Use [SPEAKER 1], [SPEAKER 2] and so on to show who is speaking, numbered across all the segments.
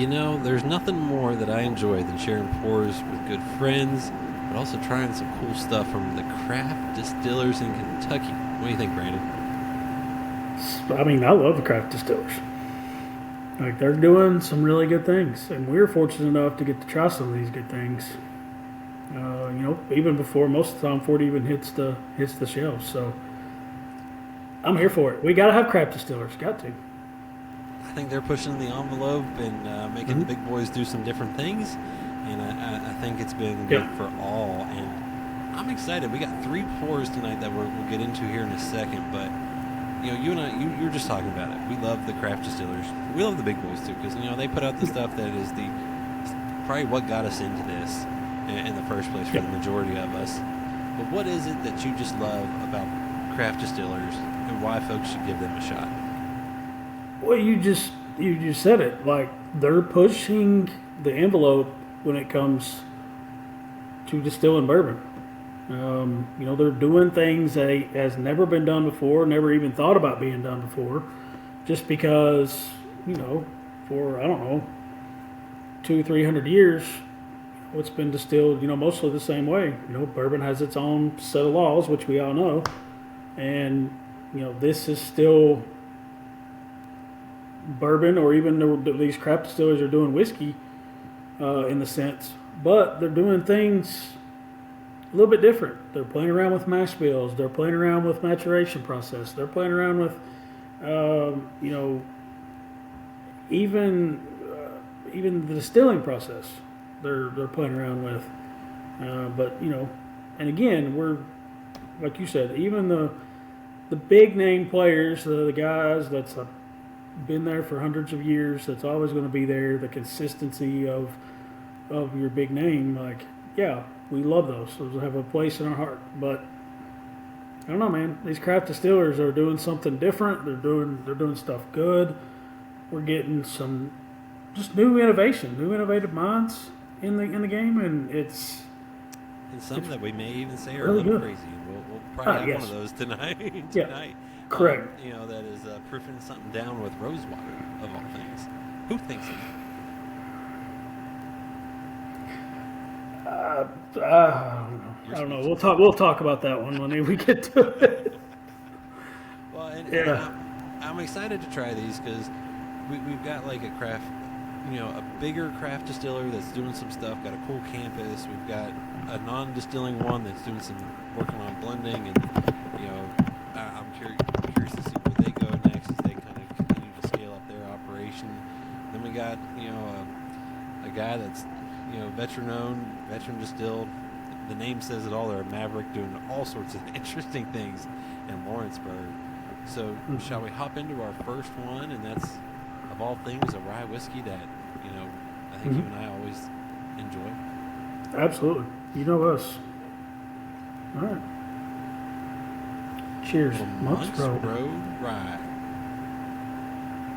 [SPEAKER 1] There's nothing more that I enjoy than sharing pours with good friends, but also trying some cool stuff from the craft distillers in Kentucky. What do you think, Brandon?
[SPEAKER 2] I mean, I love the craft distillers. Like, they're doing some really good things, and we're fortunate enough to get to try some of these good things. Even before most of the time before it even hits the shelves. So I'm here for it. We got to have craft distillers. Got to.
[SPEAKER 1] I think they're pushing the envelope and making the
[SPEAKER 2] Mm-hmm.
[SPEAKER 1] big boys do some different things, and I think it's been
[SPEAKER 2] Yeah.
[SPEAKER 1] good for all. And I'm excited. We got three pours tonight that we'll get into here in a second, but you and I, you were just talking about it. We love the craft distillers. We love the big boys too, because they put out the stuff that is probably what got us into this in the first place for
[SPEAKER 2] Yeah.
[SPEAKER 1] the majority of us. But what is it that you just love about craft distillers, and why folks should give them a shot?
[SPEAKER 2] Well, you just said it. Like, they're pushing the envelope when it comes to distilling bourbon. They're doing things that has never been done before, never even thought about being done before, just because for I don't know 200-300 years, it's been distilled mostly the same way. Bourbon has its own set of laws, which we all know, and this is still bourbon, or even these craft distillers are doing whiskey in the sense, but they're doing things a little bit different. They're playing around with mash bills. They're playing around with maturation process. They're playing around with, even even the distilling process. They're playing around with. But and again, we're like you said, even the big name players, the guys that's been there for hundreds of years. That's always going to be there. The consistency of your big name, like, yeah, we love those. Those have a place in our heart. But I don't know, man. These craft distillers are doing something different. They're doing stuff good. We're getting some just new innovation, new innovative minds in the game, and it's
[SPEAKER 1] And some that we may even say are a
[SPEAKER 2] really
[SPEAKER 1] little
[SPEAKER 2] good.
[SPEAKER 1] crazy. We'll probably have one of
[SPEAKER 2] Yes,
[SPEAKER 1] those tonight.
[SPEAKER 2] yeah,
[SPEAKER 1] tonight,
[SPEAKER 2] correct.
[SPEAKER 1] that is proofing something down with Rosewater of all things. Who thinks of that?
[SPEAKER 2] I
[SPEAKER 1] You're
[SPEAKER 2] don't know.
[SPEAKER 1] speechless.
[SPEAKER 2] We'll talk about that one when we get to it.
[SPEAKER 1] Well, and
[SPEAKER 2] Yeah.
[SPEAKER 1] I'm excited to try these because we've got like a craft, a bigger craft distiller that's doing some stuff. Got a cool campus. We've got a non-distilling one that's doing some working on blending, and I'm curious to see where they go next as they kind of continue to scale up their operation. Then we got a guy that's veteran owned, veteran distilled. The name says it all. They're a maverick doing all sorts of interesting things in Lawrenceburg. So shall we hop into our first one? And that's, of all things, a rye whiskey that I think you and I always enjoy.
[SPEAKER 2] Absolutely. You know us. All right. Cheers.
[SPEAKER 1] Little
[SPEAKER 2] Months
[SPEAKER 1] Monks
[SPEAKER 2] Road.
[SPEAKER 1] Road Rye.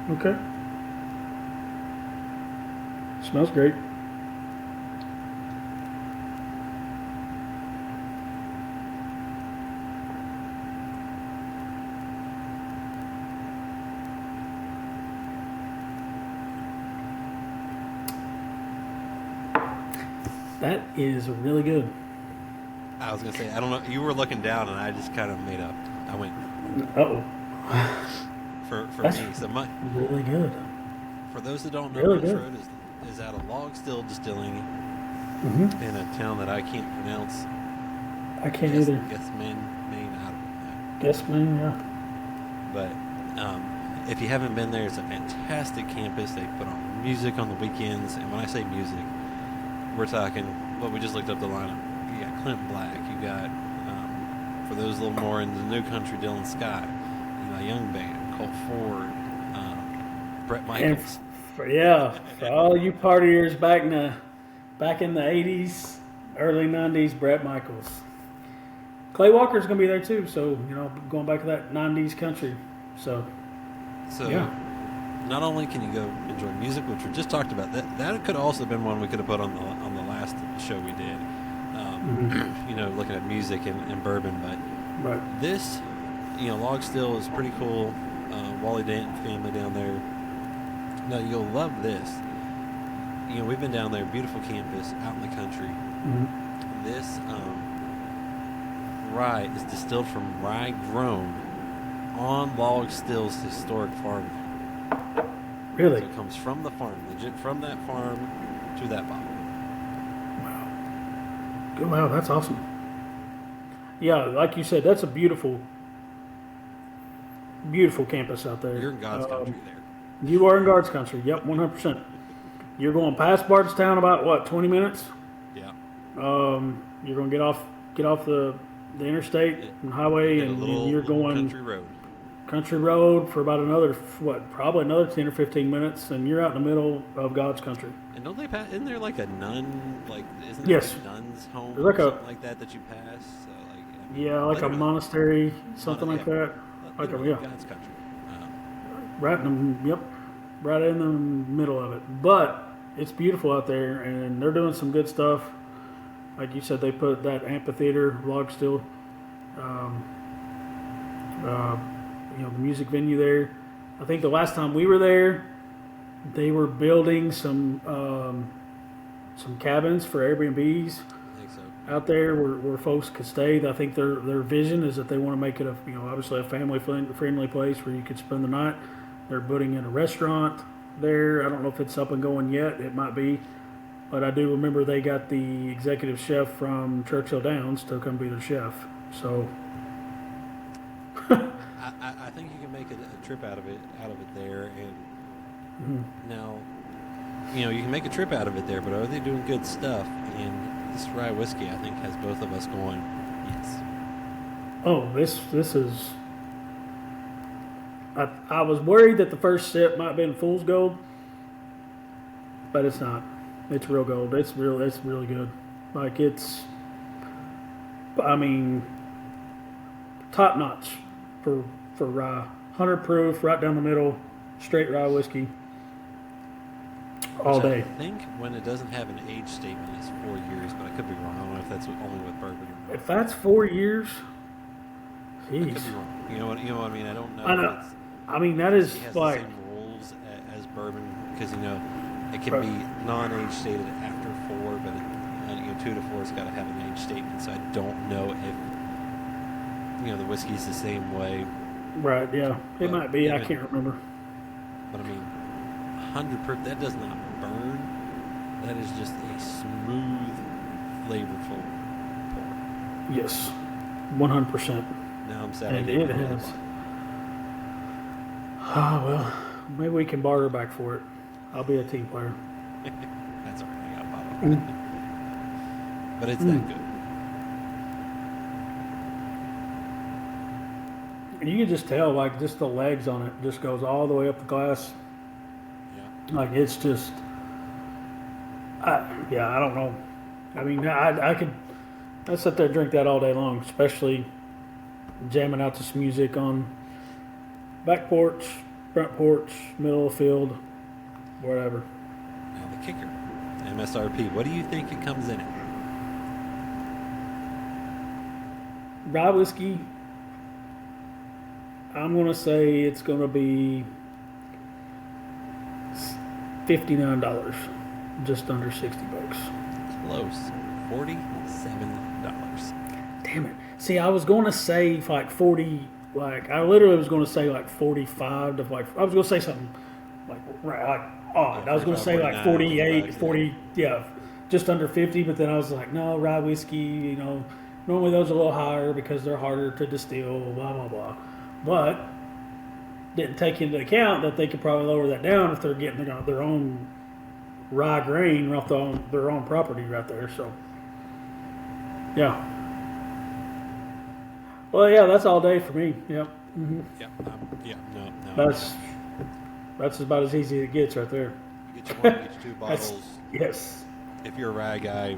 [SPEAKER 2] Okay. Smells great. That is really good.
[SPEAKER 1] I was gonna say, I don't know. You were looking down, and I just kind of made up. I went
[SPEAKER 2] Uh-oh.
[SPEAKER 1] for
[SPEAKER 2] That's
[SPEAKER 1] me. So
[SPEAKER 2] really good.
[SPEAKER 1] for those that don't know,
[SPEAKER 2] Really
[SPEAKER 1] Monks
[SPEAKER 2] good.
[SPEAKER 1] Road is out of Log Still Distilling
[SPEAKER 2] Mm-hmm.
[SPEAKER 1] in a town that I can't pronounce.
[SPEAKER 2] I can't
[SPEAKER 1] Guess
[SPEAKER 2] either.
[SPEAKER 1] guess Maine. I don't know.
[SPEAKER 2] Guess me, yeah.
[SPEAKER 1] But if you haven't been there, it's a fantastic campus. They put on music on the weekends, and when I say music, we're talking. Well, we just looked up the lineup. You got Clint Black. You got for those a little more in the new country, Dylan Scott. A young band, Colt Ford, Brett
[SPEAKER 2] And
[SPEAKER 1] Michaels.
[SPEAKER 2] for all you partiers back in the '80s, early '90s, Brett Michaels. Clay Walker's gonna be there too. So going back to that '90s country. So
[SPEAKER 1] So
[SPEAKER 2] yeah.
[SPEAKER 1] not only can you go enjoy music, which we just talked about, that could also have been one we could have put on the last show we did. Looking at music and bourbon, but
[SPEAKER 2] Right.
[SPEAKER 1] this, Log Still is pretty cool. Wally Danton family down there. Now you'll love this. we've been down there, beautiful campus, out in the country.
[SPEAKER 2] Mm-hmm.
[SPEAKER 1] This rye is distilled from rye grown on log stills historic farmland.
[SPEAKER 2] Really?
[SPEAKER 1] So it comes from the farm, legit from that farm to that bottle.
[SPEAKER 2] Wow. Wow, that's awesome. Yeah, like you said, that's a beautiful, beautiful campus out there.
[SPEAKER 1] You're in God's country there.
[SPEAKER 2] You are in Guards country. Yep, 100%. You're going past Bardstown about what, 20 minutes?
[SPEAKER 1] Yeah.
[SPEAKER 2] You're going to get off the interstate and highway,
[SPEAKER 1] Get a
[SPEAKER 2] and
[SPEAKER 1] little
[SPEAKER 2] you're going
[SPEAKER 1] country road.
[SPEAKER 2] for about another probably another 10 or 15 minutes, and you're out in the middle of God's country.
[SPEAKER 1] And don't they pass? Isn't there like a nun? Like, isn't there
[SPEAKER 2] Yes.
[SPEAKER 1] like a nun's home
[SPEAKER 2] There's
[SPEAKER 1] or
[SPEAKER 2] like a-
[SPEAKER 1] something like that you pass? So, like, I mean,
[SPEAKER 2] Yeah, like a
[SPEAKER 1] literally,
[SPEAKER 2] monastery, something like that. Like a,
[SPEAKER 1] literally
[SPEAKER 2] yeah,
[SPEAKER 1] God's country.
[SPEAKER 2] right in the, yep, right in the middle of it. But it's beautiful out there, and they're doing some good stuff. Like you said, they put that amphitheater, log still, the music venue there. I think the last time we were there, they were building some cabins for Airbnbs
[SPEAKER 1] I think so.
[SPEAKER 2] out there where folks could stay. I think their vision is that they want to make it obviously a family friendly place where you could spend the night. They're putting in a restaurant there. I don't know if it's up and going yet. It might be, but I do remember they got the executive chef from Churchill Downs to come be their chef. So
[SPEAKER 1] I think you can make a trip out of it there, and now you can make a trip out of it there. But are they doing good stuff? And this rye whiskey, I think, has both of us going, yes.
[SPEAKER 2] Oh, this is. I was worried that the first sip might have been fool's gold, but it's not. It's real gold. It's really good. Like it's. I mean, top notch for rye. 100 proof, right down the middle, straight rye whiskey. All day.
[SPEAKER 1] I think when it doesn't have an age statement, it's 4 years, but I could be wrong. I don't know if that's only with bourbon or not.
[SPEAKER 2] If that's 4 years,
[SPEAKER 1] I could
[SPEAKER 2] jeez.
[SPEAKER 1] be wrong. You know what I mean? I don't know.
[SPEAKER 2] I know.
[SPEAKER 1] If it's,
[SPEAKER 2] I mean, that is
[SPEAKER 1] it has
[SPEAKER 2] like.
[SPEAKER 1] the same rules as bourbon because it can be non-age stated after 4, but 2 to 4 has got to have an age statement. So I don't know if the whiskey's the same way.
[SPEAKER 2] Right, yeah. It
[SPEAKER 1] But
[SPEAKER 2] might be. I
[SPEAKER 1] even-
[SPEAKER 2] can't remember.
[SPEAKER 1] But I mean, 100 proof, that does not burn. That is just a smooth, flavorful pour.
[SPEAKER 2] Yes, 100%.
[SPEAKER 1] Now I'm sad I
[SPEAKER 2] And
[SPEAKER 1] didn't
[SPEAKER 2] it
[SPEAKER 1] know that
[SPEAKER 2] has.
[SPEAKER 1] one.
[SPEAKER 2] Ah, well, maybe we can barter back for it. I'll be a team player.
[SPEAKER 1] That's all right. I got a bottle. But it's that good.
[SPEAKER 2] And you can just tell, like, just the legs on it just goes all the way up the glass.
[SPEAKER 1] Yeah.
[SPEAKER 2] Like, it's just. I don't know. I mean, I'd sit there and drink that all day long, especially jamming out to some music on back porch, front porch, middle of the field, whatever.
[SPEAKER 1] Now the kicker, MSRP. What do you think it comes in at?
[SPEAKER 2] Rye whiskey, I'm going to say it's going to be $59, just under $60.
[SPEAKER 1] Close. $47.
[SPEAKER 2] Damn it. See, I was going to say like 40, like, I literally was going to say like 45 to like, I was going to say something like odd.
[SPEAKER 1] Yeah,
[SPEAKER 2] I was going to say like
[SPEAKER 1] 49,
[SPEAKER 2] 48, 40, yeah, just under 50, but then I was like, no, rye whiskey, normally those are a little higher because they're harder to distill, blah, blah, blah. But didn't take into account that they could probably lower that down if they're getting their own rye grain off their own property right there. So, yeah. Well, yeah, that's all day for me. Yep. Mm-hmm.
[SPEAKER 1] No.
[SPEAKER 2] That's about as easy as it gets right there.
[SPEAKER 1] You get you one, you get you 2 bottles.
[SPEAKER 2] Yes.
[SPEAKER 1] If you're a rye guy,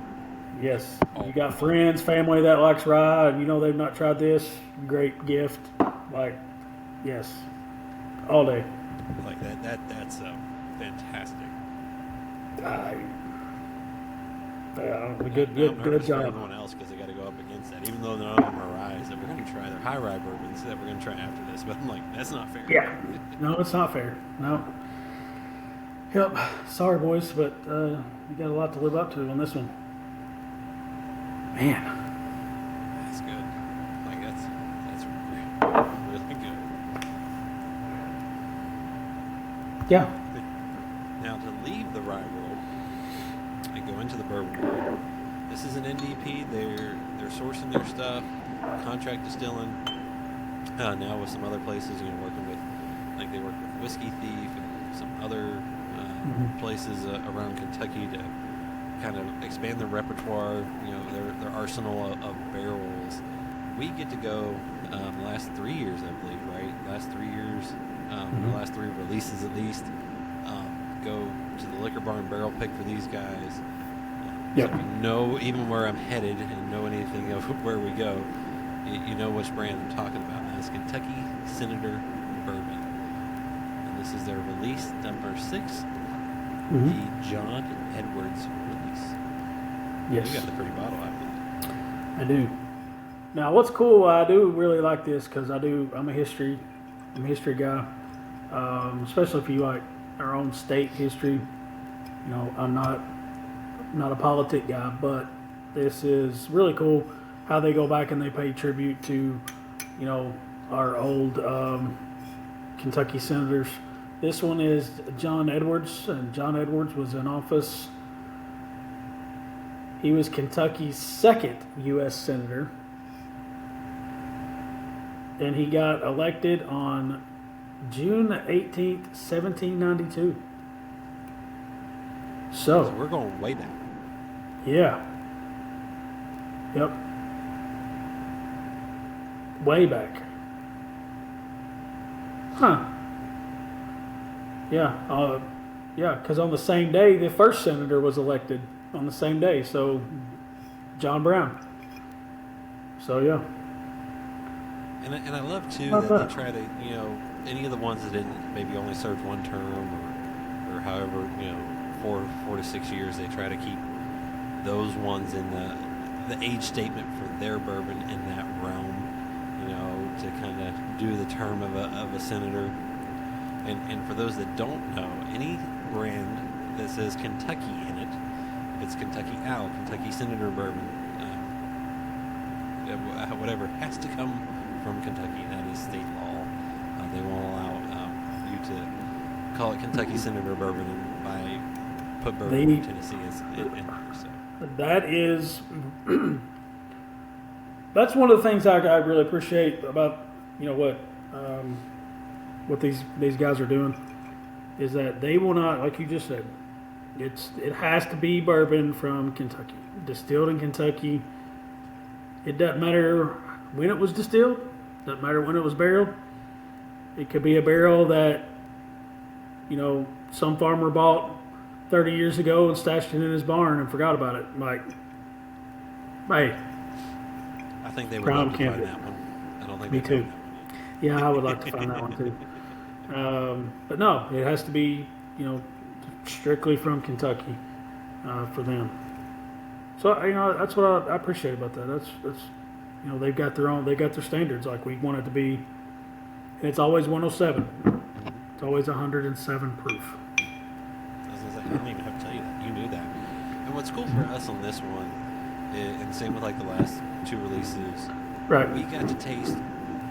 [SPEAKER 2] Yes. You got friends, family that likes rye, and they've not tried this. Great gift. Like, yes. All day.
[SPEAKER 1] like that's fantastic.
[SPEAKER 2] Good
[SPEAKER 1] Now I'm nervous for
[SPEAKER 2] job.
[SPEAKER 1] everyone else because they got to go up against that. Even though none of them are rye, that we're going to try their high rye bourbons that we're going to try after this. But I'm like, that's not fair.
[SPEAKER 2] Yeah. No, it's not fair. No. Yep. Sorry, boys, but you got a lot to live up to on this one. Man.
[SPEAKER 1] That's good. Like that's really good.
[SPEAKER 2] Yeah.
[SPEAKER 1] Now to leave the rye world and go into the bourbon world. This is an NDP. They're sourcing their stuff, contract distilling. Now with some other places, working with, like they work with Whiskey Thief and some other places around Kentucky to kind of expand their repertoire, their arsenal of barrels. We get to go the last 3 years, I believe, right? Last 3 years, the last 3 releases at least. Go to the Liquor Barn barrel pick for these guys.
[SPEAKER 2] Yep.
[SPEAKER 1] So if you know even where I'm headed and know anything of where we go, you know which brand I'm talking about. And it's Kentucky Senator Bourbon. And this is their release number 6, the John Edwards release.
[SPEAKER 2] Yes.
[SPEAKER 1] You got the pretty bottle, I believe.
[SPEAKER 2] I do. Now, what's cool, I do really like this because I'm a history guy, especially if you like our own state history. I'm not a politic guy, but this is really cool how they go back and they pay tribute to, our old Kentucky senators. This one is John Edwards, and John Edwards was in office. He was Kentucky's 2nd U.S. senator, and he got elected on June 18th, 1792.
[SPEAKER 1] So we're going way back.
[SPEAKER 2] Yeah. Yep. Way back. Huh. Yeah. Yeah, because on the same day, the first senator was elected on the same day. So, John Brown. So, yeah.
[SPEAKER 1] And I love, too, that they try to, any of the ones that didn't maybe only served one term or however, 4 to 6 years, they try to keep those ones in the age statement for their bourbon in that realm, to kind of do the term of a senator. And for those that don't know, any brand that says Kentucky in it, it's Kentucky Owl, Kentucky Senator Bourbon, whatever, has to come from Kentucky. That is state law. They won't allow you to call it Kentucky Senator Bourbon and put bourbon in Tennessee as in there. So.
[SPEAKER 2] That is, that's one of the things I really appreciate about what these guys are doing is that they will not, like you just said, it has to be bourbon from Kentucky, distilled in Kentucky. It doesn't matter when it was distilled, doesn't matter when it was barreled. It could be a barrel that some farmer bought 30 years ago and stashed it in his barn and forgot about it. Like, hey,
[SPEAKER 1] I think they would love to find that one. I don't think
[SPEAKER 2] me
[SPEAKER 1] they
[SPEAKER 2] too.
[SPEAKER 1] found that one yet.
[SPEAKER 2] Yeah, I would like to find that one too. But no, it has to be strictly from Kentucky for them. So that's what I appreciate about that. That's they've got their standards. Like we want it to be, and it's always 107. It's always 107 proof.
[SPEAKER 1] I didn't even have to tell you that. You knew that. And what's cool for us on this one, and same with like the last 2 releases,
[SPEAKER 2] right?
[SPEAKER 1] We got to taste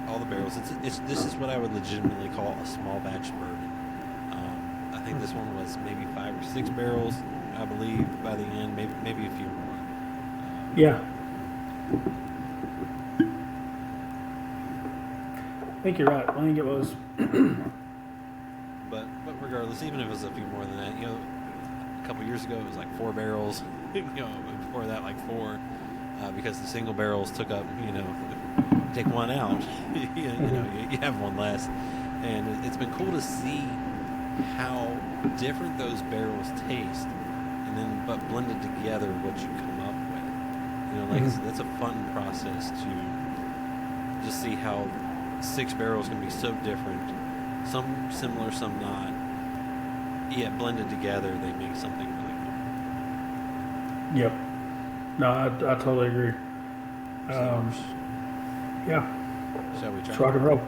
[SPEAKER 1] all the barrels. This is what I would legitimately call a small batch bourbon. I think this one was maybe 5 or 6 barrels, I believe, by the end. Maybe a few more.
[SPEAKER 2] Yeah. I think you're right. I think it was.
[SPEAKER 1] But regardless, even if it was a few more than that, a couple years ago it was like 4 barrels. Before that like 4, because the single barrels took up. Take one out, you have one less, and it's been cool to see how different those barrels taste, and then but blended together what you come up with. That's a fun process to just see how 6 barrels can be so different. Some similar, some not. Yet blended together, they make something really cool.
[SPEAKER 2] Yep. No, I totally agree. Yeah.
[SPEAKER 1] Shall we try?
[SPEAKER 2] It's rock and roll.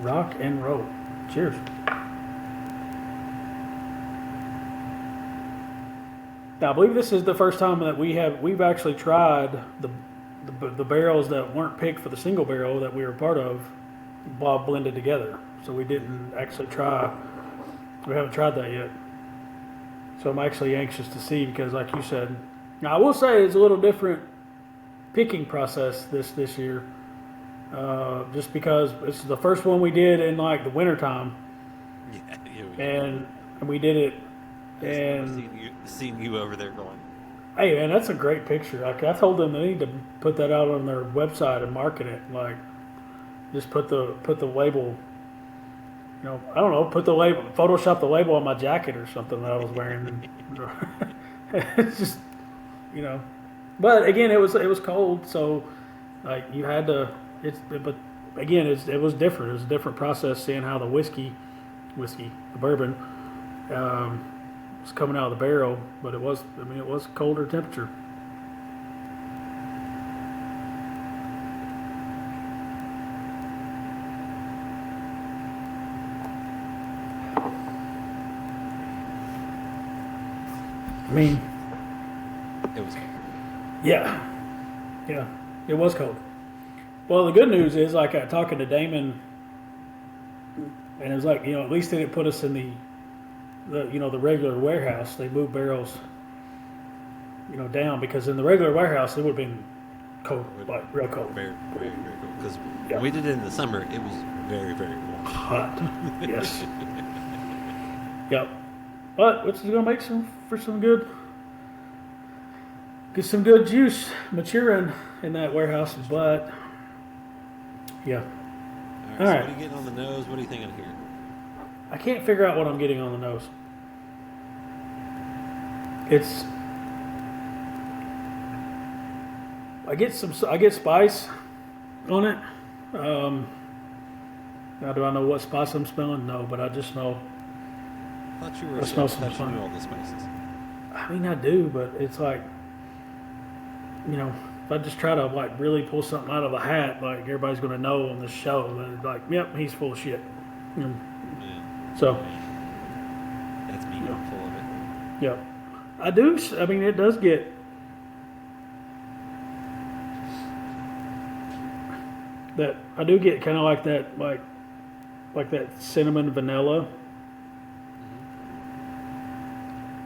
[SPEAKER 2] Rock and roll. Cheers. Now, I believe this is the first time that we've actually tried the barrels that weren't picked for the single barrel that we were part of, while blended together. So we didn't actually try. We haven't tried that yet. So I'm actually anxious to see because, like you said, now I will say it's a little different picking process this year. Just because it's the first one we did in like the wintertime.
[SPEAKER 1] Yeah,
[SPEAKER 2] And we did it. And
[SPEAKER 1] seeing you over there going,
[SPEAKER 2] hey man, that's a great picture. Like I told them they need to put that out on their website and market it. Like just put the label. You know, I don't know, put the label, Photoshop the label on my jacket or something that I was wearing. It's just, you know. But again, it was cold, so like you had to. But again, it was different. It was a different process seeing how the the bourbon, was coming out of the barrel. But it was colder temperature. I mean,
[SPEAKER 1] it was cold.
[SPEAKER 2] Yeah, it was cold. Well, the good news is, like, talking to Damon, and it was like, at least they didn't put us in the regular warehouse. They moved barrels, down, because in the regular warehouse it would have been cold, like real cold.
[SPEAKER 1] Very, very, very cold. Because when we did it in the summer, it was very, very warm.
[SPEAKER 2] Hot. Yes. Yep. But which is gonna make some good. Get some good juice maturing in that warehouse, but yeah.
[SPEAKER 1] All right. So what are you getting on the nose? What are you thinking here?
[SPEAKER 2] I can't figure out what I'm getting on the nose. I get spice on it. Now, do I know what spice I'm smelling? No, but I just smell.
[SPEAKER 1] I thought you were
[SPEAKER 2] smell some
[SPEAKER 1] you knew all the spices.
[SPEAKER 2] I mean, I do, but it's like, if I just try to like really pull something out of a hat, like everybody's going to know on this show that like, yep, he's full of shit.
[SPEAKER 1] Yeah.
[SPEAKER 2] So
[SPEAKER 1] that's me full of it.
[SPEAKER 2] Yep, I do. I mean, it does get. That I do get kind of like that, like that cinnamon vanilla.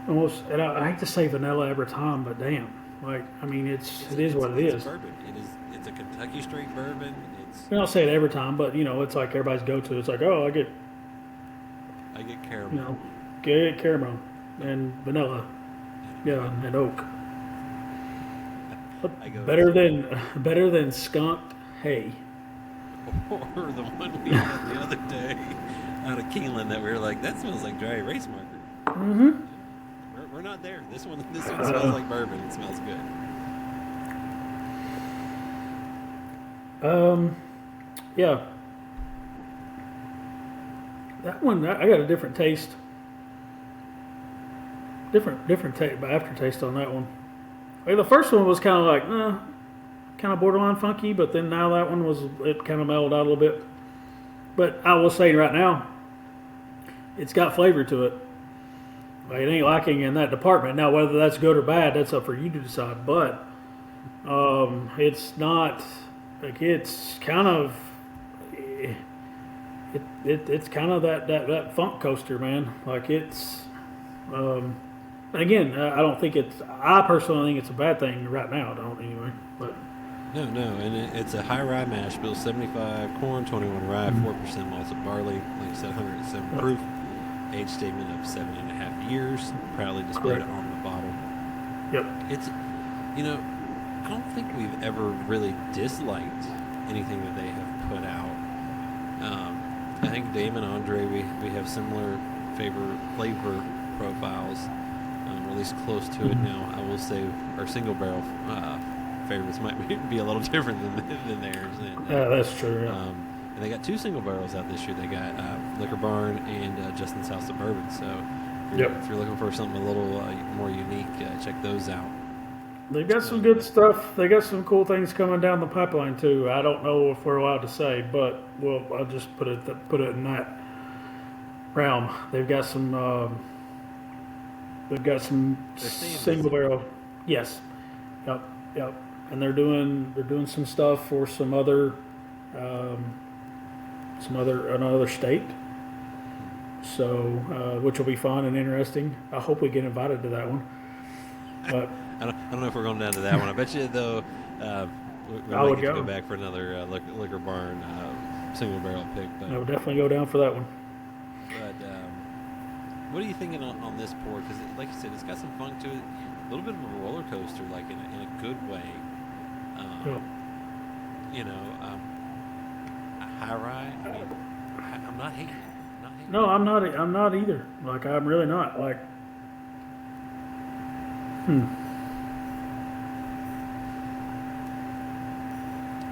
[SPEAKER 2] Almost, and I hate to say vanilla every time, but damn, like I mean, it is what it is.
[SPEAKER 1] It's a bourbon. It's a Kentucky straight bourbon.
[SPEAKER 2] I don't say it every time, but it's like everybody's go-to. It's like, oh, I get
[SPEAKER 1] caramel.
[SPEAKER 2] Get caramel and vanilla, and oak. Better than skunked hay.
[SPEAKER 1] Or the one we had the other day out of Keeneland that we were like, that smells like dry erase marker.
[SPEAKER 2] Mm-hmm.
[SPEAKER 1] We're not there. This one smells like bourbon. It smells good.
[SPEAKER 2] Yeah. That one, I got a different taste. Different aftertaste on that one. Like the first one was kind of like, kind of borderline funky, but then now that one it kind of mellowed out a little bit. But I will say right now, it's got flavor to it. Like it ain't lacking in that department. Now, whether that's good or bad, that's up for you to decide. But it's not like it's kind of it's kind of that funk coaster, man. Like it's. Again, I don't think it's. I personally think it's a bad thing right now. I don't anyway, but.
[SPEAKER 1] No, and it's a high rye mash bill, 75 corn, 21 rye, 4% malted barley, like I said, 107 proof. Age statement of 7.5 years, proudly displayed on the bottle.
[SPEAKER 2] Yep.
[SPEAKER 1] It's, I don't think we've ever really disliked anything that they have put out. I think Dave and Andre, we have similar flavor profiles, or at least close to it. Now, I will say our single barrel favorites might be a little different than theirs. And,
[SPEAKER 2] that's true. Yeah.
[SPEAKER 1] And they got 2 single barrels out this year. They got Liquor Barn and Justin's House of Bourbon. So if you're looking for something a little more unique, check those out.
[SPEAKER 2] They got some good stuff. They got some cool things coming down the pipeline too. I don't know if we're allowed to say, but I'll just put it in that realm. They've got some We've got some
[SPEAKER 1] They're staying
[SPEAKER 2] single
[SPEAKER 1] busy.
[SPEAKER 2] barrel. Yes. Yep. Yep. And they're doing some stuff for um, another state. So, which will be fun and interesting. I hope we get invited to that one. But
[SPEAKER 1] I don't know if we're going down to that one. I bet you though, we
[SPEAKER 2] I
[SPEAKER 1] might
[SPEAKER 2] would
[SPEAKER 1] get to
[SPEAKER 2] go.
[SPEAKER 1] go back for another liquor barn single barrel pick. But
[SPEAKER 2] I would definitely go down for that one.
[SPEAKER 1] what are you thinking on this pour? Because like you said, it's got some funk to it. A little bit of a roller coaster, like in a good way.
[SPEAKER 2] Yeah.
[SPEAKER 1] You know, a high rye. I mean, I'm not hating. Not hating.
[SPEAKER 2] No, I'm not. I'm not either. Like I'm really not. Like,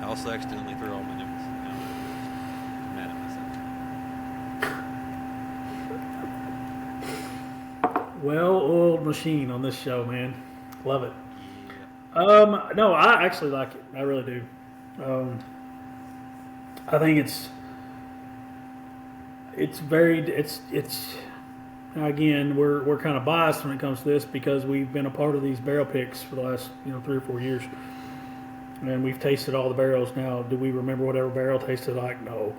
[SPEAKER 1] I also accidentally threw all my notes. I'm mad at myself.
[SPEAKER 2] well-oiled machine on this show, man. Love it.
[SPEAKER 1] Yeah.
[SPEAKER 2] No, I actually like it. I really do. I think it's very it's again we're kind of biased when it comes to this because we've been a part of these barrel picks for the last 3 or 4 years, and we've tasted all the barrels. Now, do we remember what every barrel tasted like? No,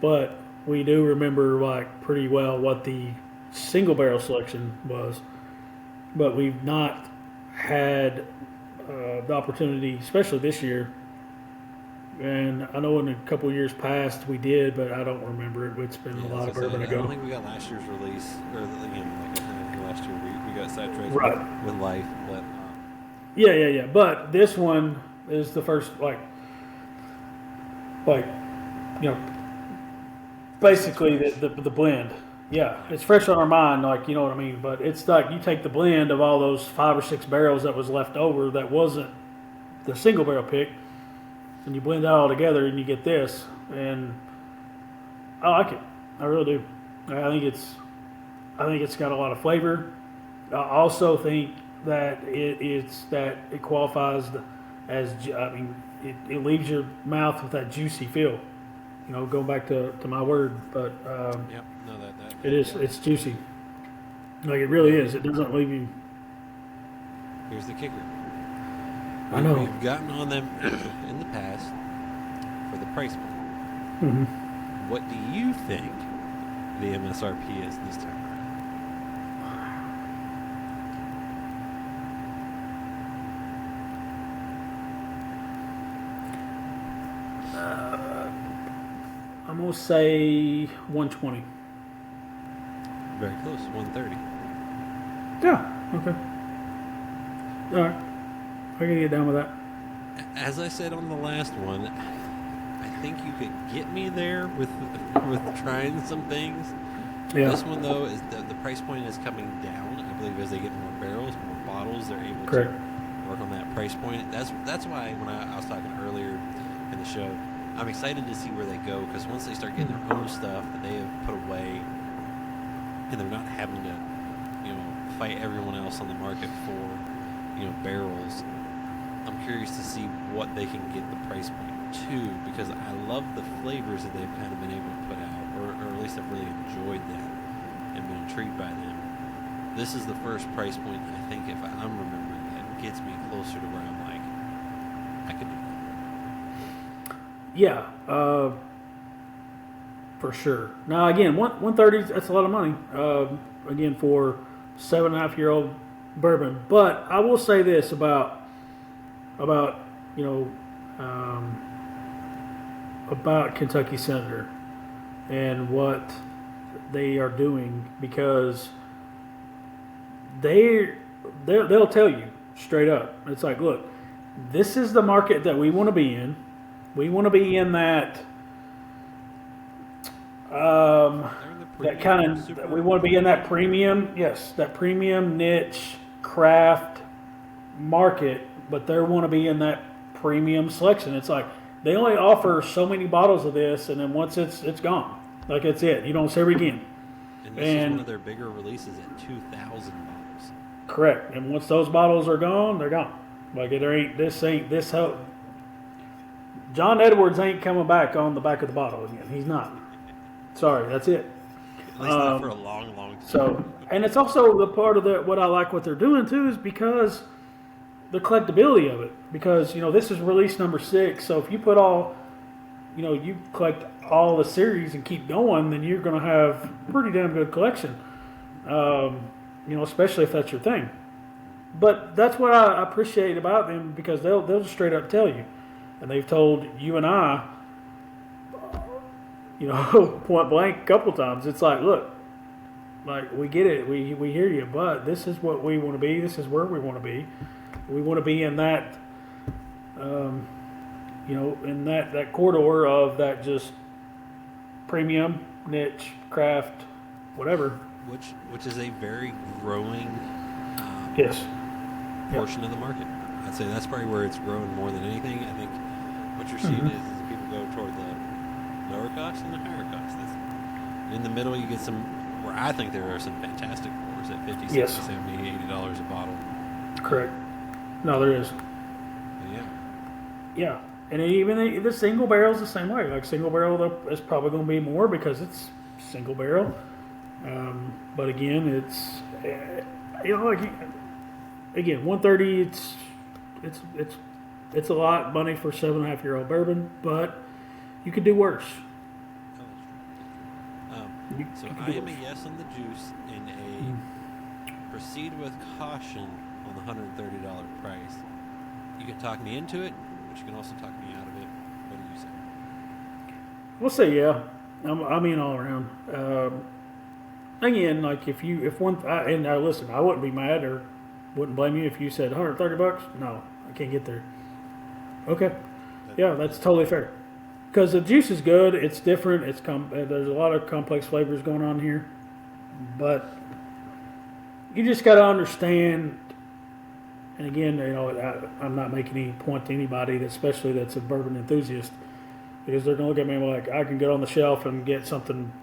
[SPEAKER 2] but we do remember like pretty well what the single barrel selection was. But we've not had the opportunity, especially this year. And I know in a couple of years past we did, but I don't remember it. It's been
[SPEAKER 1] Yeah,
[SPEAKER 2] a lot of
[SPEAKER 1] as I said,
[SPEAKER 2] bourbon
[SPEAKER 1] I don't
[SPEAKER 2] ago.
[SPEAKER 1] think we got last year's release, or like I said, last year we got sidetracked
[SPEAKER 2] Right.
[SPEAKER 1] with life, but
[SPEAKER 2] Yeah. But this one is the first, like basically the blend. Yeah, it's fresh on our mind, like you know what I mean. But it's like you take the blend of all those 5 or 6 barrels that was left over that wasn't the single barrel pick, and you blend that all together, and you get this. And I like it. I really do. I think it's got a lot of flavor. I also think that it qualifies it leaves your mouth with that juicy feel. Going back to my word, but
[SPEAKER 1] yep, no, that
[SPEAKER 2] it's juicy. Like it really is. It doesn't leave you.
[SPEAKER 1] Here's the kicker.
[SPEAKER 2] I know.
[SPEAKER 1] We've gotten on them in the past for the price point.
[SPEAKER 2] Hmm.
[SPEAKER 1] What do you think the MSRP is this time
[SPEAKER 2] I'm gonna say 120.
[SPEAKER 1] around? Very close, 130.
[SPEAKER 2] Yeah. Okay. All right. I can get down with that.
[SPEAKER 1] As I said on the last one, I think you could get me there with trying some things.
[SPEAKER 2] Yeah.
[SPEAKER 1] This one though is the price point is coming down. I believe as they get more barrels, more bottles, they're able
[SPEAKER 2] Correct.
[SPEAKER 1] to work on that price point. That's why when I was talking earlier in the show, I'm excited to see where they go because once they start getting their own stuff that they have put away, and they're not having to, fight everyone else on the market for, barrels. I'm curious to see what they can get the price point to because I love the flavors that they've kind of been able to put out, or at least I've really enjoyed them and been intrigued by them. This is the first price point I think, if I'm remembering, that gets me closer to where I'm like, I could do that.
[SPEAKER 2] Yeah. For sure. Now again, 130. That's a lot of money. Again, for 7.5-year-old bourbon. But I will say this about about Kentucky Senator and what they are doing because they'll tell you straight up. It's like, look, this is the market that we want to be in. We want to be in that. That kind of we want to be in that premium, yes, that premium niche craft market, but they want to be in that premium selection. It's like they only offer so many bottles of this, and then once it's gone, like it's it. You don't see it again.
[SPEAKER 1] And this is one of their bigger releases at 2,000 bottles.
[SPEAKER 2] Correct. And once those bottles are gone, they're gone. Like ain't this how John Edwards ain't coming back on the back of the bottle again. He's not. Sorry, that's it.
[SPEAKER 1] At least not for a long, long time.
[SPEAKER 2] So, and it's also the part of what I like what they're doing too is because the collectability of it. Because this is release number 6, so if you put all, you collect all the series and keep going, then you're going to have a pretty damn good collection. Especially if that's your thing. But that's what I appreciate about them because they'll just straight up tell you, and they've told you and I, point blank a couple times. It's like, look, like we get it, we hear you, but this is what we want to be. This is where we want to be. We want to be in that, in that corridor of that just premium niche craft, whatever.
[SPEAKER 1] Which is a very growing
[SPEAKER 2] yes
[SPEAKER 1] portion of the market. I'd say that's probably where it's growing more than anything. I think what you're seeing is people go toward the lower cost and the higher cost. In the middle, you get some where I think there are some fantastic pours at $50,
[SPEAKER 2] yes.
[SPEAKER 1] $60, $70, $80 a bottle.
[SPEAKER 2] Correct. No, there is.
[SPEAKER 1] Yeah.
[SPEAKER 2] Yeah. And even the single barrel is the same way. Like single barrel is probably going to be more because it's single barrel. But again, it's again 130. It's a lot of money for 7.5-year-old bourbon, but you could do worse.
[SPEAKER 1] So I am a yes on the juice and a proceed with caution on the $130 price. You can talk me into it, but you can also talk me out of it. What do you say?
[SPEAKER 2] We'll say yeah. I mean all around. Again, like listen, I wouldn't be mad or wouldn't blame you if you said $130. No, I can't get there. Okay, yeah, that's totally fair. Because the juice is good, it's different. There's a lot of complex flavors going on here, but you just got to understand. And again, I'm not making any point to anybody, especially that's a bourbon enthusiast, because they're going to look at me like I can get on the shelf and get something.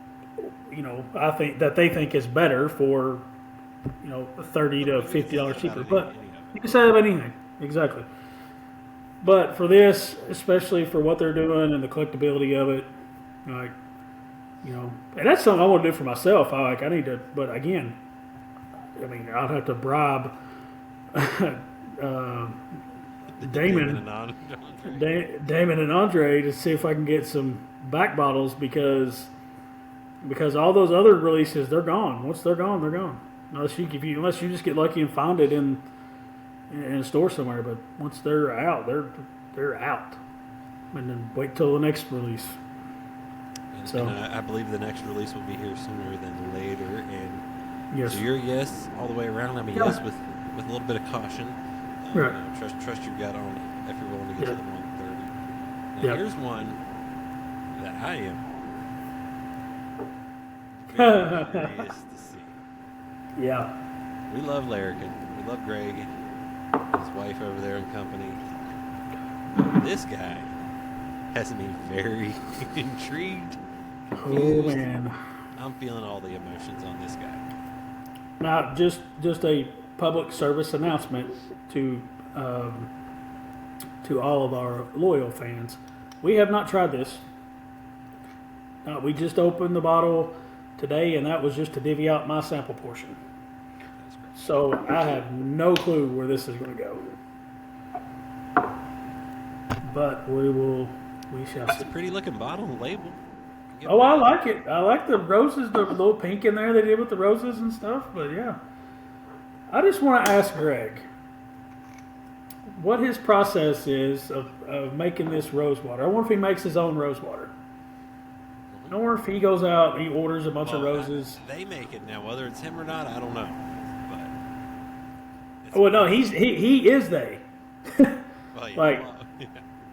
[SPEAKER 2] I think that they think is better for, $30 to $50 cheaper. But you can say that about anything, exactly. But for this, especially for what they're doing and the collectability of it, and that's something I want to do for myself. I need to, but again, I'll have to bribe Damon and Andre to see if I can get some back bottles because all those other releases, they're gone. Once they're gone, they're gone. Unless you just get lucky and find it in a store somewhere. But once they're out, they're out. And then wait till the next release.
[SPEAKER 1] And I believe the next release will be here sooner than later. And
[SPEAKER 2] yes.
[SPEAKER 1] So you're a yes all the way around. I'm a yes with a little bit of caution.
[SPEAKER 2] Right.
[SPEAKER 1] Trust your gut on it if you're willing to get to the 130. Now here's one that I am very curious to see.
[SPEAKER 2] Yeah.
[SPEAKER 1] We love Larrikin. We love Greg, his wife over there and company. This guy has me very intrigued.
[SPEAKER 2] Oh man.
[SPEAKER 1] I'm feeling all the emotions on this guy.
[SPEAKER 2] Now, just a public service announcement to all of our loyal fans. We have not tried this. We just opened the bottle today, and that was just to divvy out my sample portion. So I have no clue where this is going to go. But we shall see.
[SPEAKER 1] It's a pretty looking bottle and label.
[SPEAKER 2] Oh, I like it. I like the roses, the little pink in there they did with the roses and stuff. But yeah, I just want to ask Greg what his process is of making this Rosewater. I wonder if he makes his own Rosewater. I wonder if he goes out and he orders a bunch of roses.
[SPEAKER 1] They make it now. Whether it's him or not, I don't know.
[SPEAKER 2] Well, no, he is they.
[SPEAKER 1] Well, yeah,
[SPEAKER 2] like,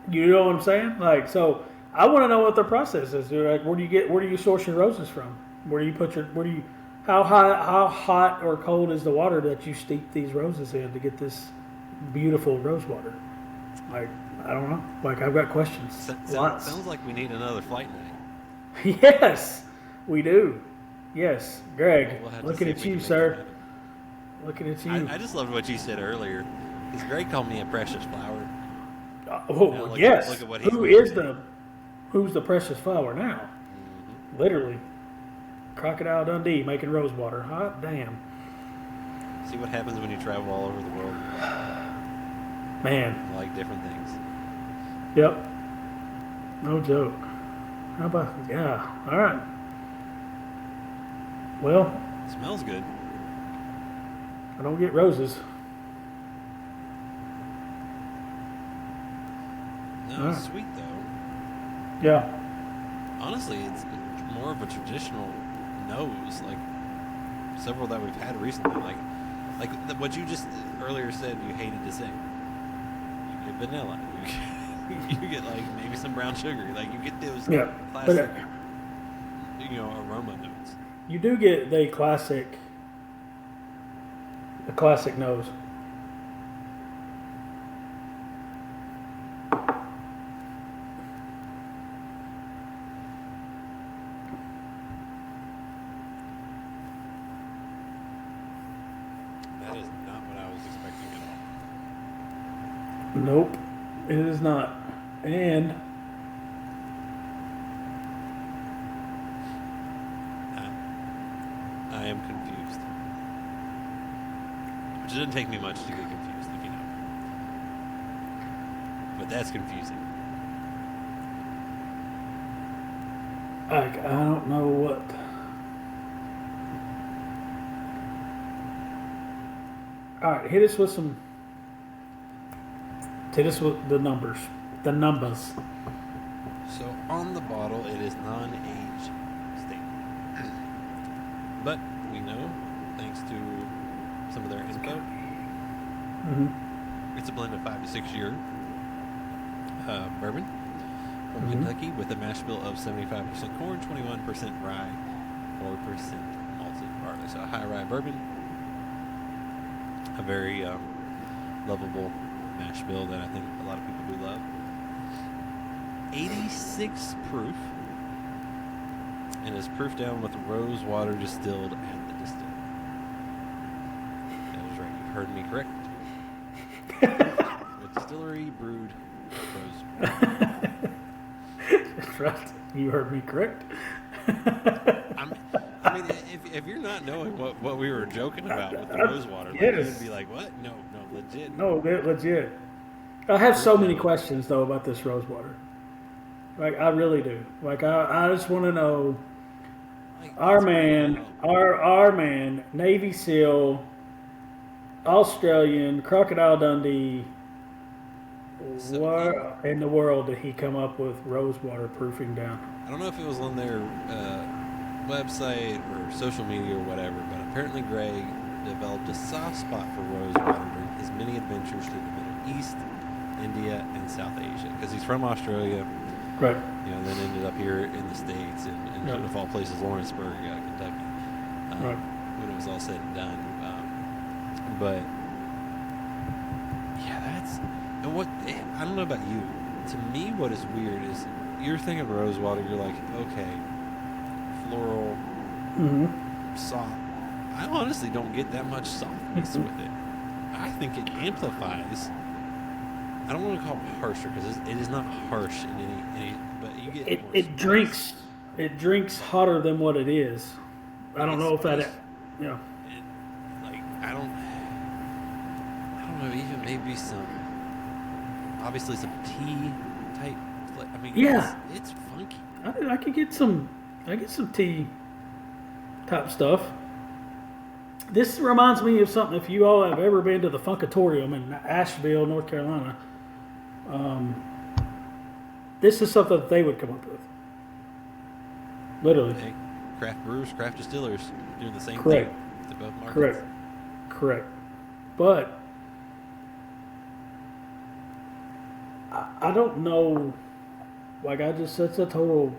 [SPEAKER 2] you know what I'm saying? Like, so I want to know what the process is. Like, where do you source your roses from? How hot or cold is the water that you steep these roses in to get this beautiful Rosewater? Like, I don't know. Like, I've got questions.
[SPEAKER 1] Sounds like we need another flight night.
[SPEAKER 2] Yes, we do. Yes, Greg, looking at you, sir. Looking at you.
[SPEAKER 1] I just loved what you said earlier. Because Greg called me a precious flower.
[SPEAKER 2] Yes.
[SPEAKER 1] Look at what
[SPEAKER 2] who's the precious flower now? Mm-hmm. Literally. Crocodile Dundee making Rosewater. Hot damn.
[SPEAKER 1] See what happens when you travel all over the world.
[SPEAKER 2] Man.
[SPEAKER 1] You like different things.
[SPEAKER 2] Yep. No joke. How about, yeah. All right. Well,
[SPEAKER 1] It smells good.
[SPEAKER 2] I don't get roses.
[SPEAKER 1] No, it's sweet though.
[SPEAKER 2] Yeah.
[SPEAKER 1] Honestly, it's more of a traditional nose, like several that we've had recently. What you just earlier said you hated to say. You get vanilla. You get like maybe some brown sugar. Like you get those classic, aroma notes.
[SPEAKER 2] You do get the classic nose.
[SPEAKER 1] That is not what I was expecting at all.
[SPEAKER 2] Nope, it is not. And
[SPEAKER 1] I am confused. Which didn't take me much to get confused, if you know. But that's confusing.
[SPEAKER 2] I don't know what. All right, hit us with the numbers. The numbers.
[SPEAKER 1] So on the bottle, it is non-aged state. But we know, thanks to some of their info, it's a blend of 5 to 6 year bourbon from Kentucky with a mash bill of 75% corn, 21% rye, 4% malted barley. So a high rye bourbon, a very lovable mash bill that I think a lot of people do love. 86 proof, and is proofed down with Rosewater distilled at the distillery. That was right. You heard me correct. The distillery brewed Rosewater.
[SPEAKER 2] That's right. You heard me correct.
[SPEAKER 1] If you're not knowing what we were joking about with the Rosewater,
[SPEAKER 2] Yes.
[SPEAKER 1] you would be like, what? No, legit.
[SPEAKER 2] No, legit. I have so many questions though about this Rosewater. Like I really do. Like I just want to know. Our man, Navy SEAL, Australian, Crocodile Dundee. What in the world did he come up with Rosewater proofing down?
[SPEAKER 1] I don't know if it was on their website or social media or whatever, but apparently Greg developed a soft spot for Rosewater during his many adventures through the Middle East, India, and South Asia. Because he's from Australia.
[SPEAKER 2] Right.
[SPEAKER 1] Then ended up here in the States, and of all places, Lawrenceburg, Kentucky,
[SPEAKER 2] right.
[SPEAKER 1] when it was all said and done. But yeah, and what I don't know about you. To me, what is weird is you're thinking Rosewater, you're like, okay, floral, soft. I honestly don't get that much softness with it. I think it amplifies. I don't want to call it harsher because it is not harsh in any but you get
[SPEAKER 2] it drinks hotter than what it is. I don't know if that
[SPEAKER 1] I don't know, even maybe obviously some tea type. I mean, it's funky.
[SPEAKER 2] I could get some tea type stuff. This reminds me of something. If you all have ever been to the Funkatorium in Asheville, North Carolina, this is something that they would come up with. Literally.
[SPEAKER 1] Hey, craft brewers, craft distillers doing the same
[SPEAKER 2] Correct.
[SPEAKER 1] thing to both markets.
[SPEAKER 2] Correct. But I don't know. Like that's a total,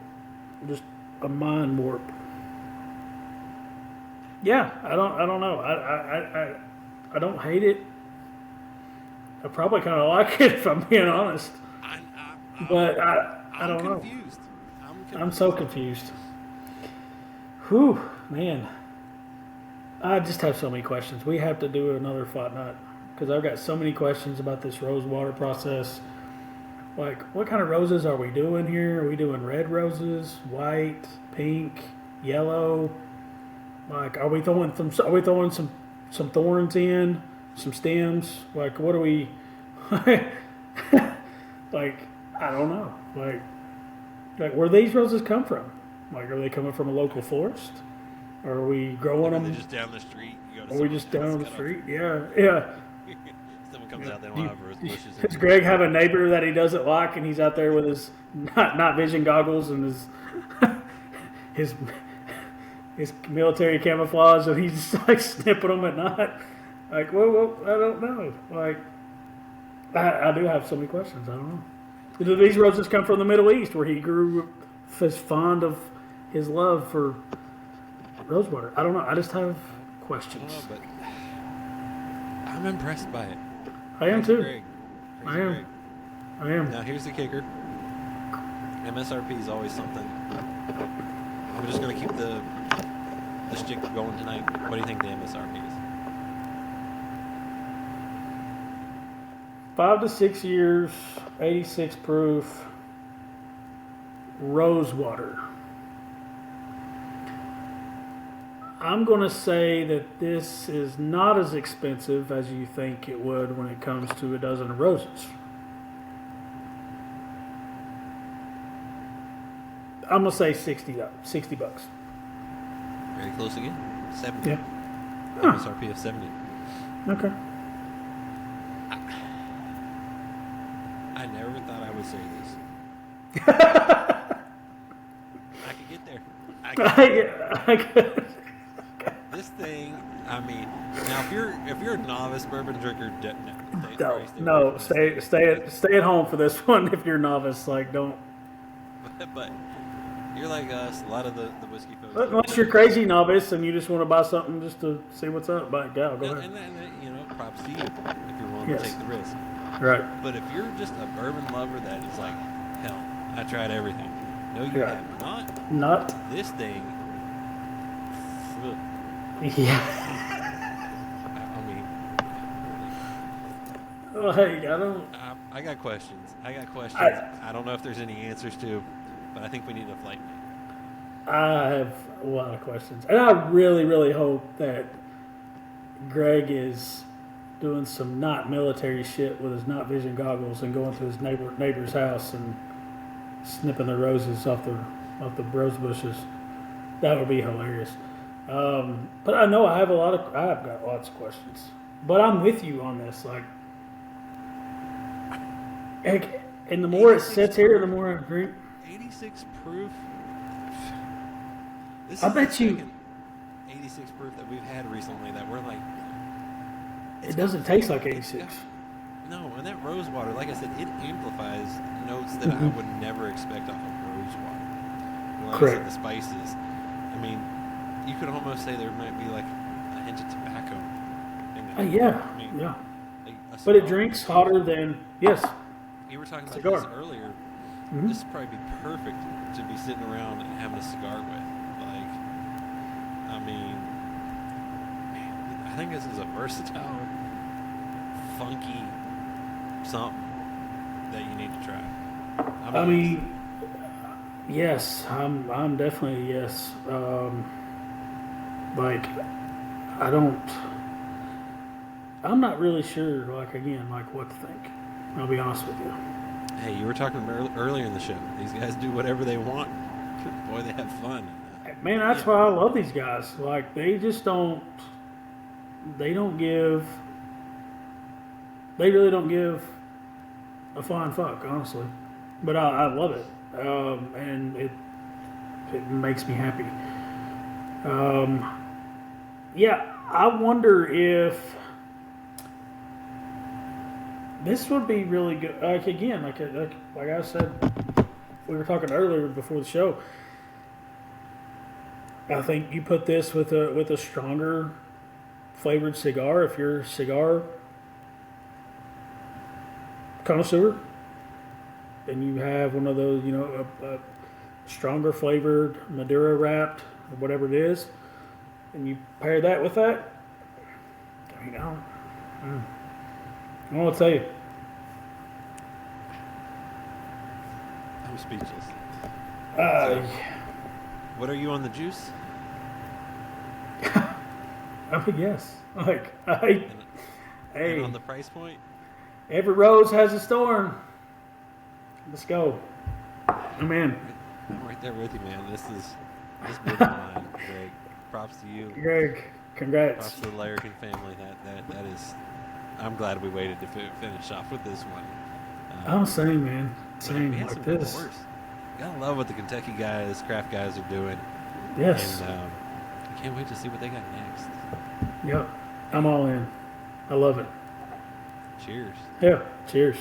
[SPEAKER 2] just a mind warp. Yeah, I don't know. I don't hate it. I probably kind of like it if I'm being honest. But I don't know. I'm so confused. Whew, man. I just have so many questions. We have to do another Fought Nut because I've got so many questions about this Rosewater process. Like, what kind of roses are we doing here? Are we doing red roses, white, pink, yellow? Like, are we throwing some thorns in, some stems? Like, what are we? Like, I don't know. Like where these roses come from? Like, are they coming from a local forest? Or are we growing
[SPEAKER 1] Are
[SPEAKER 2] them?
[SPEAKER 1] they just down the street? You go to
[SPEAKER 2] Are we
[SPEAKER 1] someone's
[SPEAKER 2] just
[SPEAKER 1] house,
[SPEAKER 2] down the
[SPEAKER 1] cut off-
[SPEAKER 2] street? Yeah.
[SPEAKER 1] Someone comes out, they don't have rose bushes.
[SPEAKER 2] Does Greg have a neighbor that he doesn't like, and he's out there with his not vision goggles and his his military camouflage, and he's just like snipping them at night? Like, well, I don't know. Like, I do have so many questions. I don't know. Do these roses come from the Middle East, where he grew as fond of his love for Rosewater? I don't know. I just have
[SPEAKER 1] I don't
[SPEAKER 2] questions.
[SPEAKER 1] know, but I'm impressed by it.
[SPEAKER 2] I am
[SPEAKER 1] Crazy
[SPEAKER 2] too.
[SPEAKER 1] Greg.
[SPEAKER 2] I
[SPEAKER 1] Crazy
[SPEAKER 2] am.
[SPEAKER 1] Greg.
[SPEAKER 2] I am.
[SPEAKER 1] Now here's the kicker. MSRP is always something. I'm just gonna keep the shtick going tonight. What do you think the MSRP is?
[SPEAKER 2] 5 to 6 years, 86 proof, Rosewater. I'm going to say that this is not as expensive as you think it would when it comes to a dozen of roses. I'm going to say $60 bucks.
[SPEAKER 1] Very close again. 70.
[SPEAKER 2] Yeah. Huh.
[SPEAKER 1] MSRP of 70.
[SPEAKER 2] Okay.
[SPEAKER 1] I never thought I would say this. I could get there.
[SPEAKER 2] I could.
[SPEAKER 1] This thing, I mean, now if you're a novice bourbon drinker,
[SPEAKER 2] No, stay at home for this one. If you're a novice, like, don't.
[SPEAKER 1] But you're like us, a lot of the whiskey folks.
[SPEAKER 2] Unless you're crazy novice and you just want to buy something just to see what's up, go ahead.
[SPEAKER 1] And you know, props to you if you're willing
[SPEAKER 2] Yes.
[SPEAKER 1] to take the risk.
[SPEAKER 2] Right.
[SPEAKER 1] But if you're just a bourbon lover that is like, hell, I tried everything. No, you
[SPEAKER 2] Yeah.
[SPEAKER 1] have not.
[SPEAKER 2] Not.
[SPEAKER 1] This thing. Ugh,
[SPEAKER 2] Yeah.
[SPEAKER 1] I mean,
[SPEAKER 2] Like, I don't.
[SPEAKER 1] I got questions. I don't know if there's any answers to, but I think we need a flight.
[SPEAKER 2] I have a lot of questions, and I really, really hope that Greg is doing some not military shit with his not vision goggles and going to his neighbor's house and snipping the roses off the rose bushes. That would be hilarious. But I know I have got lots of questions. But I'm with you on this. Like, and the more it sits here, the more I drink.
[SPEAKER 1] 86 proof. This
[SPEAKER 2] I
[SPEAKER 1] is
[SPEAKER 2] bet
[SPEAKER 1] the
[SPEAKER 2] you-
[SPEAKER 1] second 86 proof that we've had recently that we're like.
[SPEAKER 2] It doesn't taste like 86.
[SPEAKER 1] No, and that Rosewater, like I said, it amplifies notes that I would never expect off of Rosewater. Like I
[SPEAKER 2] Correct.
[SPEAKER 1] said, the spices. I mean, you could almost say there might be like a hint of tobacco in there.
[SPEAKER 2] Yeah,
[SPEAKER 1] I mean,
[SPEAKER 2] yeah.
[SPEAKER 1] like a
[SPEAKER 2] But it
[SPEAKER 1] cigar.
[SPEAKER 2] drinks hotter than, yes.
[SPEAKER 1] You were talking about
[SPEAKER 2] cigar.
[SPEAKER 1] this earlier.
[SPEAKER 2] Mhm.
[SPEAKER 1] This would probably be perfect to be sitting around and having a cigar with. Like, I mean, man, I think this is a versatile, funky something that you need to try.
[SPEAKER 2] I mean, yes, I'm definitely a yes. Like, I'm not really sure, like, again, like, what to think. I'll be honest with you.
[SPEAKER 1] hey, you were talking earlier in the show. These guys do whatever they want. Boy, they have fun.
[SPEAKER 2] Man, that's why I love these guys. Like, they just don't, they really don't give a flying fuck, honestly. But I love it. And it makes me happy. Yeah, I wonder if this would be really good. Like, again, like I said, we were talking earlier before the show. I think you put this with a stronger flavored cigar. If you're a cigar connoisseur, and you have one of those, a stronger flavored Maduro wrapped or whatever it is, and you pair that with that, I mean, I don't want to tell you.
[SPEAKER 1] I'm speechless. What are you on the juice?
[SPEAKER 2] I mean, yes. Like,
[SPEAKER 1] And,
[SPEAKER 2] hey,
[SPEAKER 1] and on the price point?
[SPEAKER 2] every rose has a thorn. Let's go. I'm in.
[SPEAKER 1] I'm right there with you, man. This bourbon line, Greg. Props to you.
[SPEAKER 2] Greg, congrats.
[SPEAKER 1] Props to the Larrikin family. That is. I'm glad we waited to finish off with this one.
[SPEAKER 2] I'm same, man.
[SPEAKER 1] We
[SPEAKER 2] Same.
[SPEAKER 1] had
[SPEAKER 2] Like
[SPEAKER 1] some good
[SPEAKER 2] this.
[SPEAKER 1] pours. Gotta love what the Kentucky guys, craft guys, are doing.
[SPEAKER 2] Yes.
[SPEAKER 1] And I can't wait to see what they got next.
[SPEAKER 2] Yep. I'm all in. I love it.
[SPEAKER 1] Cheers.
[SPEAKER 2] Yeah. Cheers.